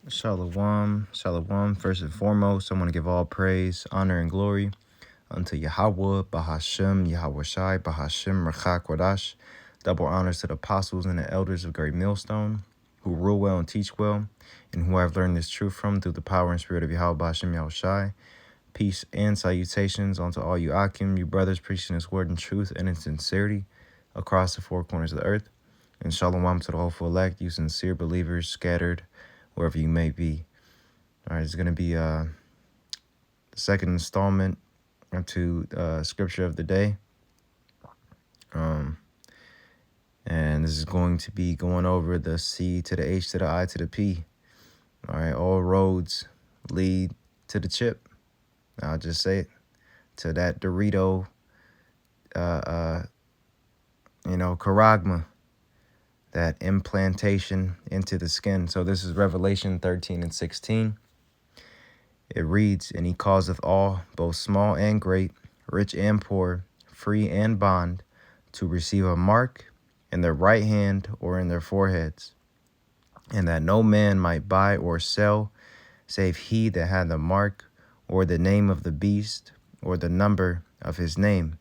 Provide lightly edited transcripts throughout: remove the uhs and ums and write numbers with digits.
Shalom, shalom. First and foremost, I want to give all praise, honor, and glory unto Yahweh, Bahashem, Yahweh Shai, Bahashem, Rachak Wadash. Double honors to the apostles and the elders of Great Millstone, who rule well and teach well, and who I've learned this truth from through the power and spirit of Yahweh, Bahashem, Yahweh Shai. Peace and salutations unto all you Akim, you brothers preaching this word in truth and in sincerity across the four corners of the earth. And shalom to the hopeful elect, you sincere believers scattered wherever you may be. All right, it's going to be the second installment into Scripture of the Day. And this is going to be going over the C to the H to the I to the P. All right, all roads lead to the chip. I'll just say it, to that Dorito, charagma, that implantation into the skin. So this is Revelation 13 and 16. It reads, "And he causeth all, both small and great, rich and poor, free and bond, to receive a mark in their right hand or in their foreheads, and that no man might buy or sell, save he that had the mark, or the name of the beast, or the number of his name.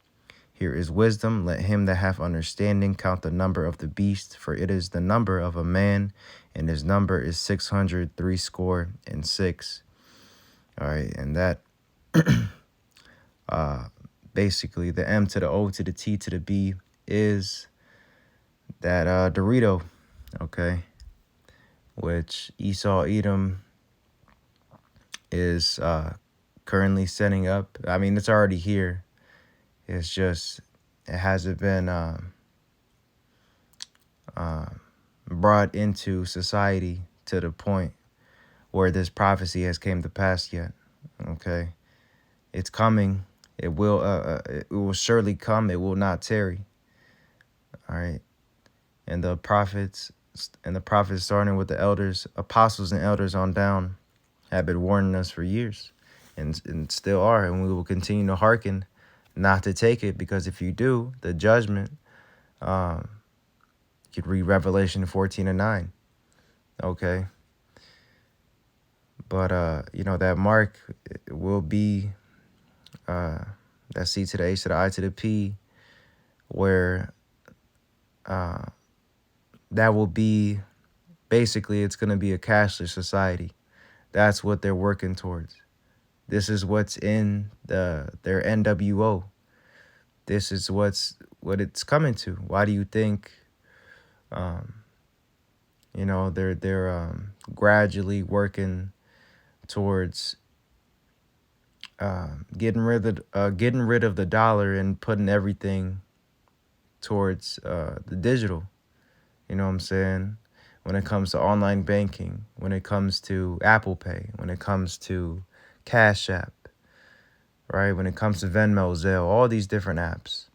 Here is wisdom. Let him that hath understanding count the number of the beast, for it is the number of a man, and his number is 666. All right, and that basically the M to the O to the T to the B is that Dorito, okay, which Esau Edom is currently setting up. I mean, it's already here. It's just, it hasn't been brought into society to the point where this prophecy has came to pass yet. Okay, it's coming. It will surely come. It will not tarry. All right, and the prophets starting with the elders, apostles and elders on down, have been warning us for years, and still are, and we will continue to hearken not to take it, because if you do, the judgment. You could read Revelation 14 and 9. Okay. But, that mark will be that C to the H to the I to the P, where that will be, basically, it's going to be a cashless society. That's what they're working towards. This is what's in their NWO. This is what it's coming to. Why do you think, they're gradually working towards getting rid of the dollar and putting everything towards the digital? You know what I'm saying? When it comes to online banking, when it comes to Apple Pay, when it comes to Cash App, right? When it comes to Venmo, Zelle, all these different apps,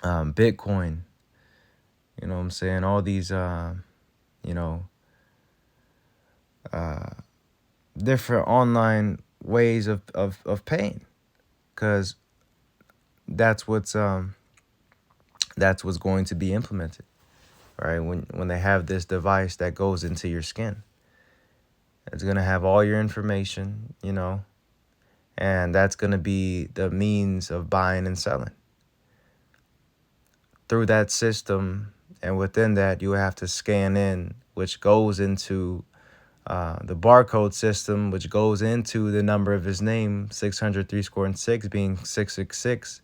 Bitcoin, you know what I'm saying? All these, different online ways of paying, because that's what's going to be implemented, right? When they have this device that goes into your skin, it's going to have all your information, and that's going to be the means of buying and selling through that system. And within that, you have to scan in, which goes into the barcode system, which goes into the number of his name, 603 score and 6 being 666.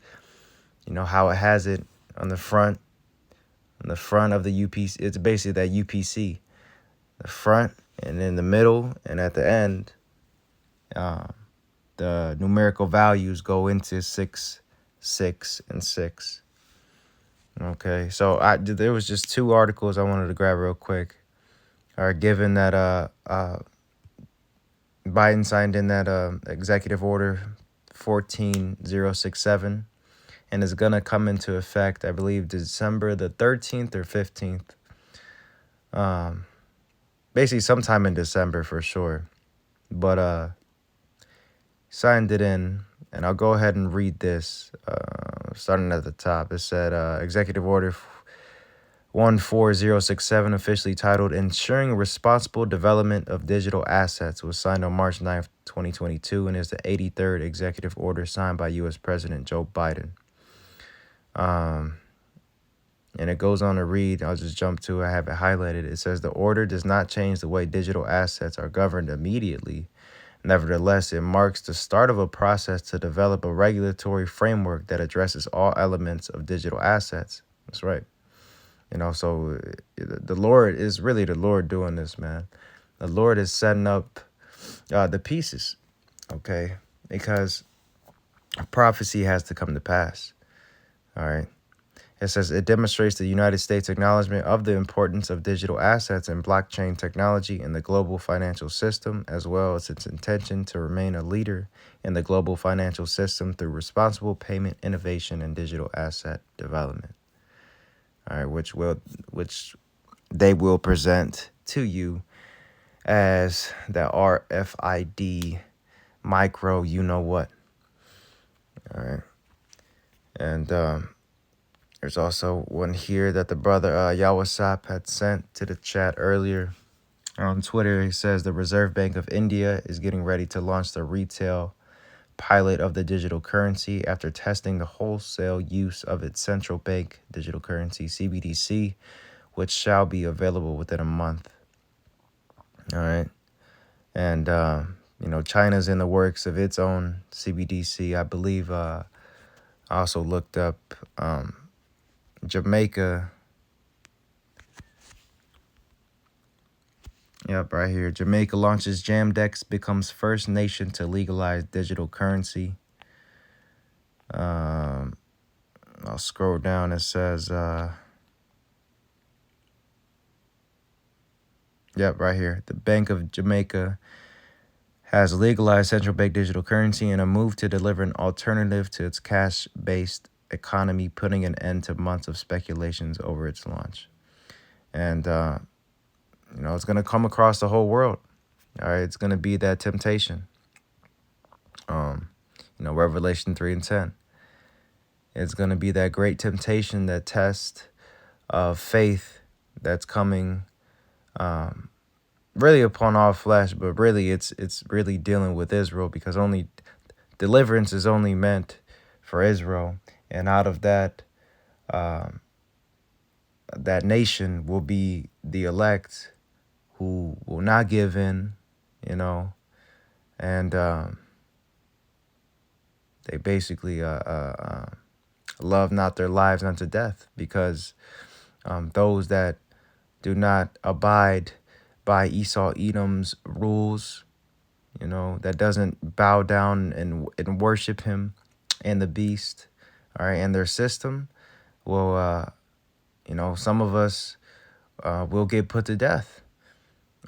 You know how it has it on the front of the UPC. It's basically that UPC, the front and in the middle and at the end. The numerical values go into 6, 6, and 6. Okay, so there was just two articles I wanted to grab real quick. Given that Biden signed in that executive order 14067, and is going to come into effect, I believe, December the 13th or 15th. Basically sometime in December for sure. But signed it in, and I'll go ahead and read this, starting at the top. It said, Executive Order 14067, officially titled Ensuring Responsible Development of Digital Assets, was signed on March 9th, 2022, and is the 83rd executive order signed by U.S. President Joe Biden. And it goes on to read, I'll just jump to it, I have it highlighted. It says the order does not change the way digital assets are governed immediately. Nevertheless, it marks the start of a process to develop a regulatory framework that addresses all elements of digital assets. That's right. So the Lord is really the Lord doing this, man. The Lord is setting up the pieces, okay? Because prophecy has to come to pass, all right? It says it demonstrates the United States' acknowledgement of the importance of digital assets and blockchain technology in the global financial system, as well as its intention to remain a leader in the global financial system through responsible payment, innovation, and digital asset development. All right, which they will present to you as the RFID micro, you know what. All right, and there's also one here that the brother Yawasap had sent to the chat earlier on Twitter. He says the Reserve Bank of India is getting ready to launch the retail pilot of the digital currency after testing the wholesale use of its central bank digital currency, CBDC, which shall be available within a month. All right. And, China's in the works of its own CBDC. I believe I also looked up Jamaica. Yep, right here. Jamaica launches Jamdex, becomes first nation to legalize digital currency. I'll scroll down. It says, yep, right here. The Bank of Jamaica has legalized central bank digital currency in a move to deliver an alternative to its cash-based economy, putting an end to months of speculations over its launch. And, it's going to come across the whole world. All right, it's going to be that temptation. Revelation 3:10. It's going to be that great temptation, that test of faith that's coming really upon all flesh, but really it's really dealing with Israel, because only deliverance is only meant for Israel. And out of that, that nation will be the elect who will not give in, and they basically love not their lives unto death, because those that do not abide by Esau Edom's rules, that doesn't bow down and worship him and the beast, all right, and their system, will, some of us will get put to death,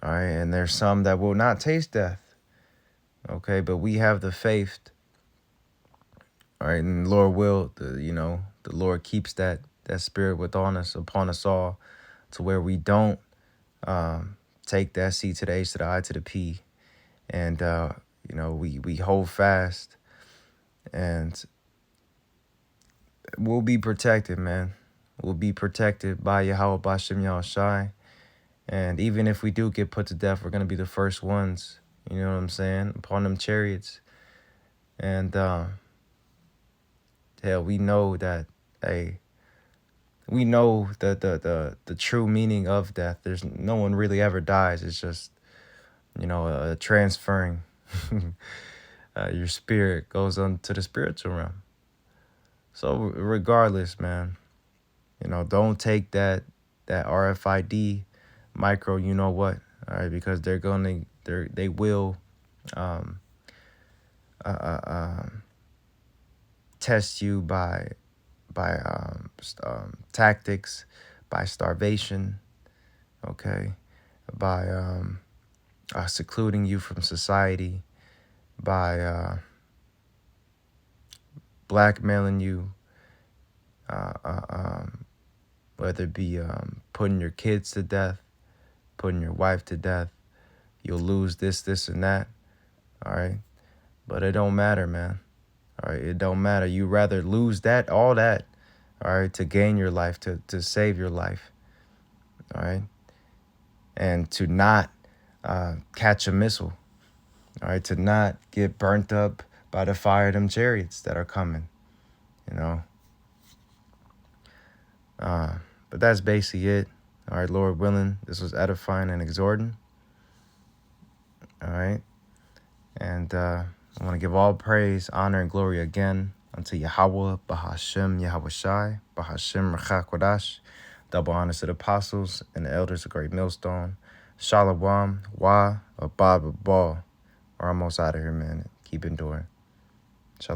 all right, and there's some that will not taste death, okay, but we have the faith, all right, and the Lord will, the Lord keeps that spirit upon us all, to where we don't take that C to the H to the I to the P, and we hold fast, and we'll be protected, man. We'll be protected by Yahweh Bashem Yahushai. And even if we do get put to death, we're going to be the first ones, you know what I'm saying, upon them chariots. And we know that, we know the true meaning of death. There's no one really ever dies. It's just, transferring. Your spirit goes on to the spiritual realm. So regardless, man, don't take that RFID micro, you know what, all right, because they will test you by tactics, by starvation, okay, by secluding you from society, by blackmailing you, whether it be putting your kids to death, putting your wife to death. You'll lose this, and that, all right? But it don't matter, man, all right? It don't matter. You rather lose all that, all right, to gain your life, to save your life, all right? And to not catch a missile, all right? To not get burnt up by the fire of them chariots that are coming, you know? But that's basically it. All right, Lord willing, this was edifying and exhorting. All right. And I want to give all praise, honor, and glory again unto Yahweh, Bahashem, Yahweh Shai, Bahashem, Rechakwadash. Double honors to the apostles and the elders of Great Millstone. Shalom, Wa, Abba, Ball. We're almost out of here, man. Keep enduring.